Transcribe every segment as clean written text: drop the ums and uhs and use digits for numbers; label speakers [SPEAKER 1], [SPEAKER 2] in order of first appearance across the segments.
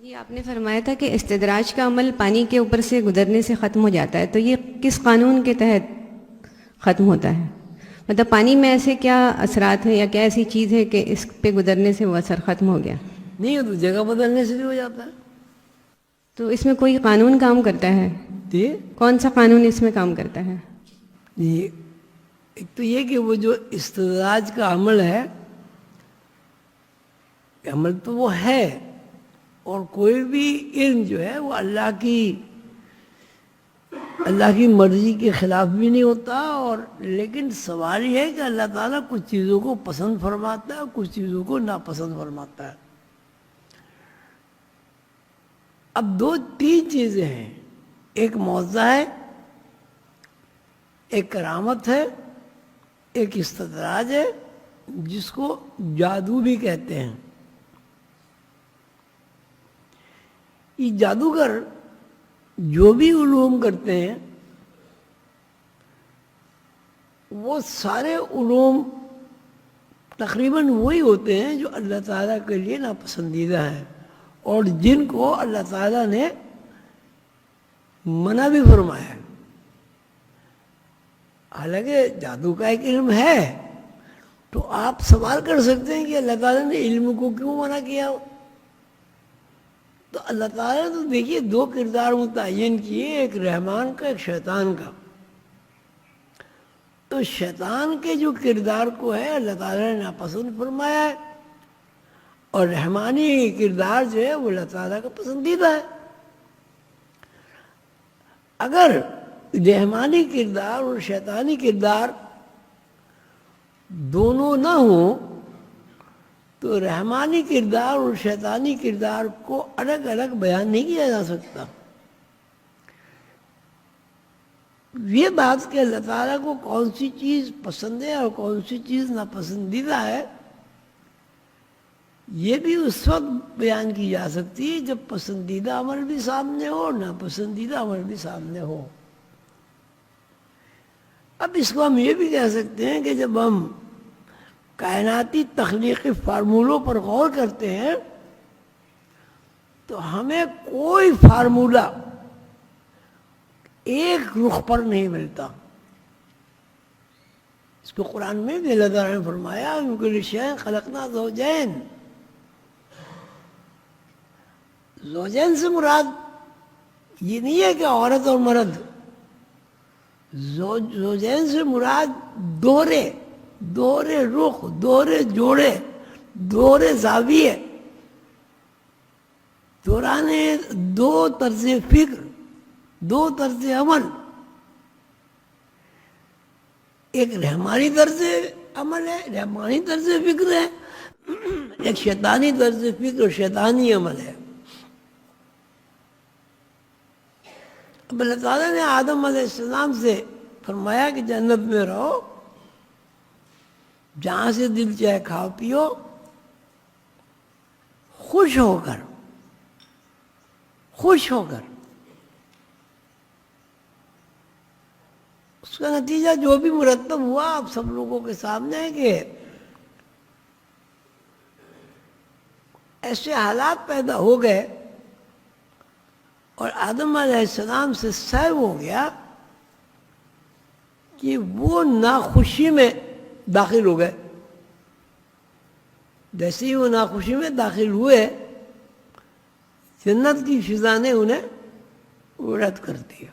[SPEAKER 1] جی آپ نے فرمایا تھا کہ استدراج کا عمل پانی کے اوپر سے گزرنے سے ختم ہو جاتا ہے، تو یہ کس قانون کے تحت ختم ہوتا ہے؟ مطلب پانی میں ایسے کیا اثرات ہیں یا کیا ایسی چیز ہے کہ اس پہ گزرنے سے وہ اثر ختم ہو گیا؟
[SPEAKER 2] نہیں، تو جگہ بدلنے سے بھی ہو جاتا ہے۔
[SPEAKER 1] تو اس میں کوئی قانون کام کرتا ہے؟
[SPEAKER 2] جی
[SPEAKER 1] کون سا قانون اس میں کام کرتا ہے؟
[SPEAKER 2] جی، ایک تو یہ کہ وہ جو استدراج کا عمل ہے، عمل تو وہ ہے، اور کوئی بھی علم جو ہے وہ اللہ کی مرضی کے خلاف بھی نہیں ہوتا، اور لیکن سوال یہ ہے کہ اللہ تعالیٰ کچھ چیزوں کو پسند فرماتا ہے اور کچھ چیزوں کو ناپسند فرماتا ہے۔ اب دو تین چیزیں ہیں، ایک معجزہ ہے، ایک کرامت ہے، ایک استدراج ہے جس کو جادو بھی کہتے ہیں۔ یہ جادوگر جو بھی علوم کرتے ہیں وہ سارے علوم تقریباً وہی ہوتے ہیں جو اللہ تعالیٰ کے لیے ناپسندیدہ ہیں، اور جن کو اللہ تعالیٰ نے منع بھی فرمایا ہے۔ حالانکہ جادو کا ایک علم ہے، تو آپ سوال کر سکتے ہیں کہ اللہ تعالیٰ نے علم کو کیوں منع کیا ہو؟ تو اللہ تعالیٰ نے تو دیکھیے دو کردار متعین کیے، ایک رحمان کا ایک شیطان کا۔ تو شیطان کے جو کردار کو ہے اللہ تعالیٰ نے ناپسند فرمایا ہے، اور رحمانی کردار جو ہے وہ اللہ تعالیٰ کا پسندیدہ ہے۔ اگر رحمانی کردار اور شیطانی کردار دونوں نہ ہوں تو رحمانی کردار اور شیطانی کردار کو الگ الگ بیان نہیں کیا جا سکتا۔ یہ بات کہ اللہ تعالیٰ کو کون سی چیز پسند ہے اور کون سی چیز ناپسندیدہ ہے، یہ بھی اس وقت بیان کی جا سکتی ہے جب پسندیدہ عمل بھی سامنے ہو اور ناپسندیدہ عمل بھی سامنے ہو۔ اب اس کو ہم یہ بھی کہہ سکتے ہیں کہ جب ہم کائناتی تخلیقی فارمولوں پر غور کرتے ہیں تو ہمیں کوئی فارمولہ ایک رخ پر نہیں ملتا۔ اس کو قرآن میں بھی اللہ تعالیٰ نے فرمایا مِن کُلِّ شَیْءٍ خَلَقْنَا زَوْجَیْن۔ زوجین سے مراد یہ نہیں ہے کہ عورت اور مرد، زوجین سے مراد دوہرے رخ، دوہرے جوڑے، دوہرے زاویے، دورانے دو طرز فکر، دو طرز عمل، ایک رحمانی طرز عمل ہے، رحمانی طرز فکر ہے، ایک شیطانی طرز فکر اور شیطانی عمل ہے۔ اب اللہ تعالیٰ نے آدم علیہ السلام سے فرمایا کہ جنت میں رہو، جہاں سے دل چاہے کھاؤ پیو، خوش ہو کر۔ اس کا نتیجہ جو بھی مرتب ہوا آپ سب لوگوں کے سامنے ہے کہ ایسے حالات پیدا ہو گئے اور آدم علیہ السلام سے سیر ہو گیا کہ وہ ناخوشی میں داخل ہو گئے۔ جیسے ہی وہ ناخوشی میں داخل ہوئے، جنت کی فضا نے انہیں رد کر دیا۔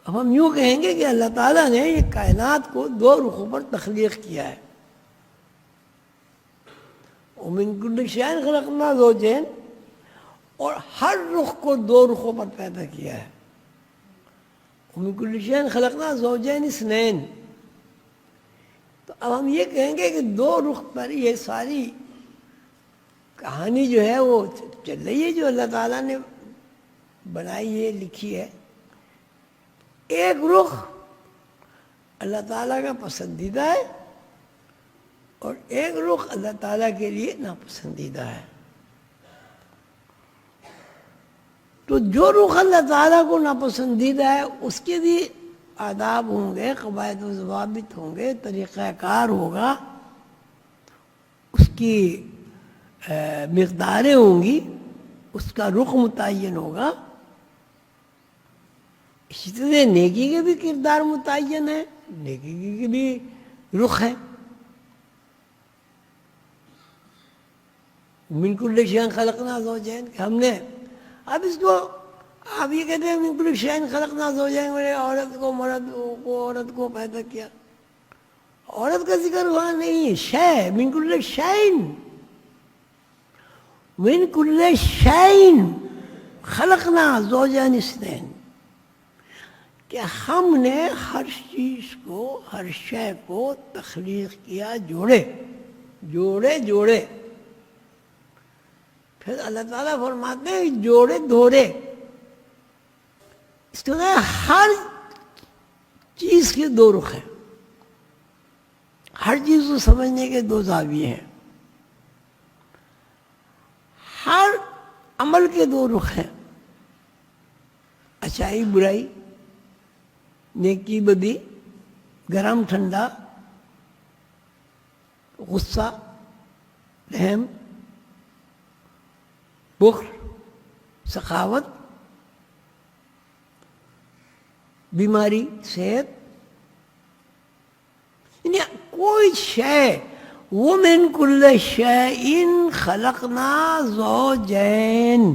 [SPEAKER 2] اب ہم یوں کہیں گے کہ اللہ تعالیٰ نے یہ کائنات کو دو رخوں پر تخلیق کیا ہے۔ وَمِن كُلِّ شَيْءٍ خَلَقْنَا زَوْجَيْن، اور ہر رخ کو دو رخوں پر پیدا کیا ہے۔ وَمِن كُلِّ شَيْءٍ خَلَقْنَا زَوْجَيْنِ اثْنَيْنِ۔ تو اب ہم یہ کہیں گے کہ دو رخ پر یہ ساری کہانی جو ہے وہ چل رہی ہے، جو اللہ تعالیٰ نے بنائی ہے، لکھی ہے۔ ایک رخ اللہ تعالیٰ کا پسندیدہ ہے اور ایک رخ اللہ تعالیٰ کے لیے ناپسندیدہ ہے۔ تو جو رخ اللہ تعالیٰ کو ناپسندیدہ ہے اس کے بھی آداب ہوں گے، قواعد و ضوابط ہوں گے، طریقہ کار ہوگا، اس کی مقداریں ہوں گی اس کا رخ متعین ہوگا. اسی طرح نیکی کے بھی کردار متعین ہے، نیکی کے بھی رخ ہے. من کل شیء خلقنا زوجین، کہ ہم نے اب اس کو آپ یہ کہتے ہیں من کل شیء خلقنا زوجین، میں نے عورت کو مرد کو عورت کو پیدا کیا. عورت کا ذکر ہوا نہیں، شے من کل شیء، من کل شیء خلقنا زوجین اثنین، کہ ہم نے ہر چیز کو، ہر شے کو تخلیق کیا جوڑے جوڑے جوڑے. پھر اللہ تعالیٰ فرماتے ہیں جوڑے دھوڑے. اس طرح ہر چیز کے دو رخ ہیں، ہر چیز کو سمجھنے کے دو زاویے ہیں، ہر عمل کے دو رخ ہیں، اچھائی برائی، نیکی بدی، گرم ٹھنڈا، غصہ رحم بخل سخاوت، بیماری صحت. یعنی کوئی شے، وَمِن كُلِّ شَيْءٍ خَلَقْنَا زَوْجَيْنِ،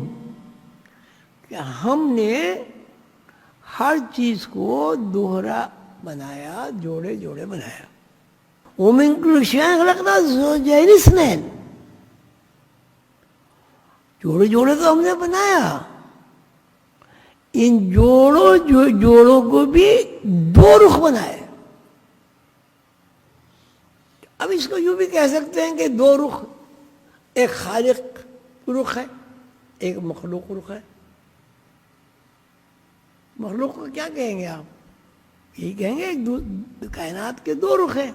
[SPEAKER 2] کہ ہم نے ہر چیز کو دوہرا بنایا، جوڑے جوڑے بنایا. وَمِن كُلِّ شَيْءٍ خَلَقْنَا زَوْجَيْنِ اثْنَيْنِ، جوڑے جوڑے تو ہم نے بنایا، ان جوڑوں کو بھی دو رخ بنائے. اب اس کو یوں بھی کہہ سکتے ہیں کہ دو رخ، ایک خالق رخ ہے، ایک مخلوق رخ ہے. مخلوق کو کیا کہیں گے آپ؟ یہی کہیں گے ایک کائنات کے دو رخ ہیں،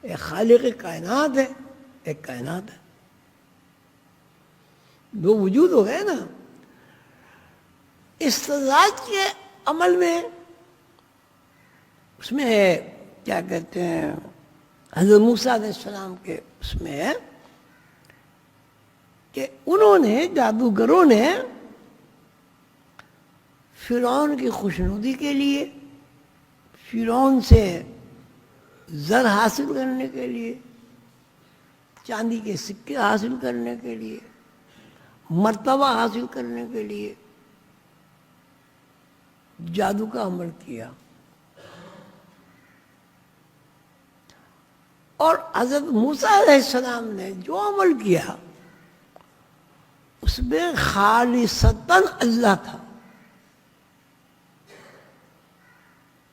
[SPEAKER 2] ایک خالق کائنات ہے، ایک کائنات ہے. دو وجود ہو گئے نا. استزاج کے عمل میں اس میں کیا کہتے ہیں، حضرت موسیٰ علیہ السلام کے اس میں ہے کہ انہوں نے، جادوگروں نے، فرعون کی خوشنودی کے لیے، فرعون سے زر حاصل کرنے کے لیے، چاندی کے سکے حاصل کرنے کے لیے، مرتبہ حاصل کرنے کے لیے جادو کا عمل کیا. اور حضرت موسیٰ علیہ السلام نے جو عمل کیا اس میں خالصتاً اللہ تھا.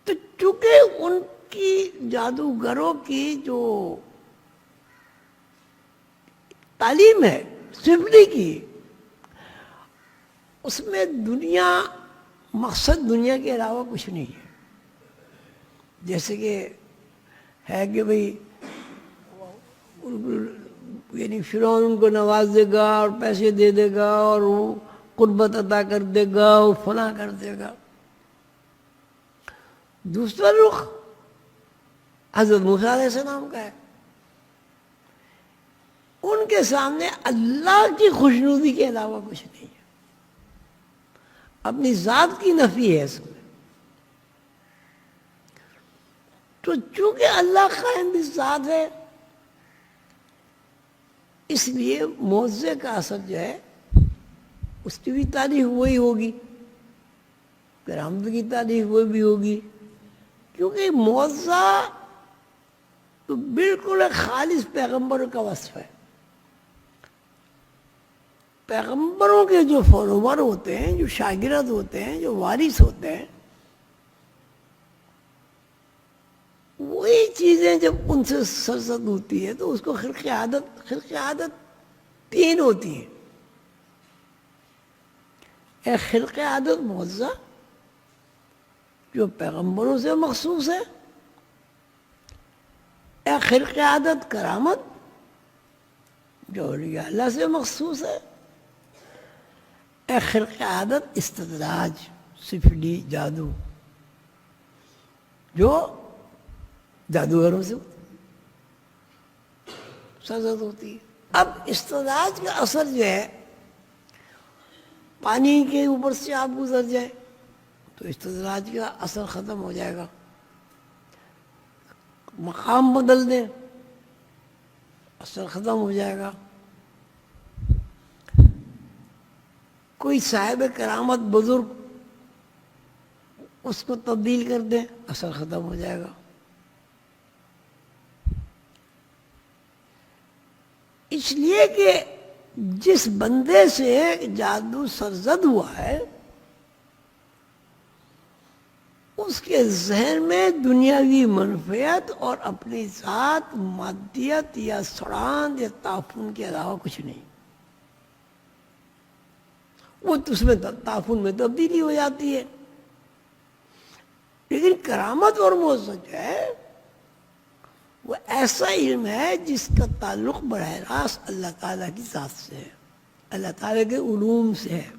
[SPEAKER 2] تو چونکہ ان کی جادوگروں کی جو تعلیم ہے سمپلی کی، اس میں دنیا، مقصد دنیا کے علاوہ کچھ نہیں ہے. جیسے کہ ہے کہ بھئی یعنی فرعون ان کو نواز دے گا اور پیسے دے دے گا اور وہ قربت عطا کر دے گا اور فلاں کر دے گا. دوسرا رخ حضرت موسیٰ علیہ السلام کا ہے، ان کے سامنے اللہ کی خوشنودی کے علاوہ کچھ نہیں ہے، اپنی ذات کی نفی ہے اس میں. تو چونکہ اللہ قائم بالذات ہے، اس لیے معجزے کا اثر جو ہے اس کی بھی تعریف وہی ہوگی، کرامت کی تعریف وہی بھی ہوگی، کیونکہ معجزہ تو بالکل خالص پیغمبروں کا وصف ہے. پیغمبروں کے جو فالوور ہوتے ہیں، جو شاگرد ہوتے ہیں، جو وارث ہوتے ہیں، وہی چیزیں جب ان سے سرزد ہوتی ہے تو اس کو خلق عادت تین ہوتی ہیں. ایک خلق عادت معجزہ جو پیغمبروں سے مخصوص ہے، ایک خلق عادت کرامت جو اولیاء اللہ سے مخصوص ہے، ایک خلق عادت استدراج سفلی جادو جو جادوگروں سے سرزد ہوتی ہے. اب استدراج کا اثر جو ہے پانی کے اوپر سے آپ گزر جائیں تو استدراج کا اثر ختم ہو جائے گا. مقام بدل دیں اثر ختم ہو جائے گا. کوئی صاحب کرامت بزرگ اس کو تبدیل کر دیں اثر ختم ہو جائے گا. اس لیے کہ جس بندے سے جادو سرزد ہوا ہے اس کے ذہن میں دنیاوی منفعت اور اپنی ذات مادیت یا سڑاند یا تعفن کے علاوہ کچھ نہیں. وہ اس میں تعفن میں تبدیلی ہو جاتی ہے. لیکن کرامت اور معجزہ جو ہے وہ ایسا علم ہے جس کا تعلق براہ راست اللہ تعالیٰ کی ذات سے ہے, اللہ تعالیٰ کے علوم سے ہے,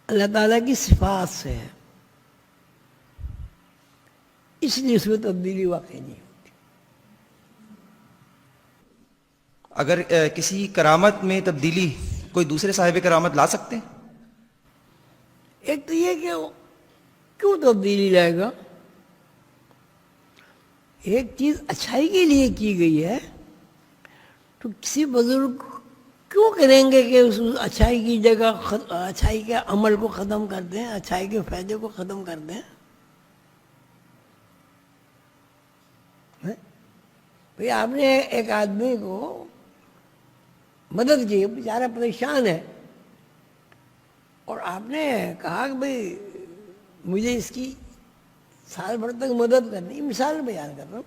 [SPEAKER 2] اللہ تعالیٰ کی صفات سے ہے. اس لیے اس میں تبدیلی واقع نہیں ہوتی.
[SPEAKER 3] اگر کسی کرامت میں تبدیلی کوئی دوسرے صاحب کرامت لا سکتے ہیں؟
[SPEAKER 2] ایک تو یہ کہ کیوں تبدیلی لائے گا؟ ایک چیز اچھائی کے لیے کی گئی ہے تو کسی بزرگ کیوں کریں گے کہ اس اچھائی کی جگہ اچھائی کے عمل کو ختم کر دیں, اچھائی کے فائدے کو ختم کر دیں؟ بھئی آپ نے ایک آدمی کو مدد کی, بیچارہ پریشان ہے, اور آپ نے کہا کہ بھئی مجھے اس کی سال بھر تک مدد کرنی. مثال بیان کر رہا ہوں.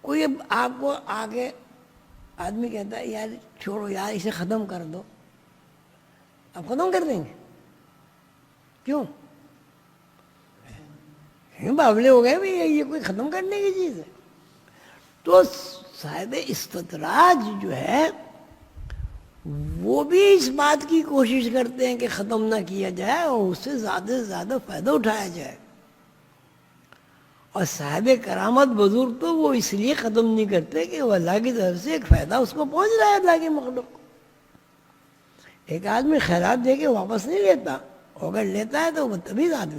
[SPEAKER 2] کوئی اب آپ کو آگے آدمی کہتا ہے یار چھوڑو یار اسے ختم کر دو, آپ ختم کر دیں گے؟ کیوں؟ بابلے ہو گئے بھئی یہ کوئی ختم کرنے کی چیز ہے. تو صاحب استدراج جو ہے وہ بھی اس بات کی کوشش کرتے ہیں کہ ختم نہ کیا جائے اور اس سے زیادہ سے زیادہ فائدہ اٹھایا جائے. اور صاحب کرامت بزرگ تو وہ اس لیے ختم نہیں کرتے کہ وہ اللہ کی طرف سے ایک فائدہ اس کو پہنچ رہا ہے اللہ کے مخلوق کو. ایک آدمی خیرات دے کے واپس نہیں لیتا, اگر لیتا ہے تو وہ تبھی آدمی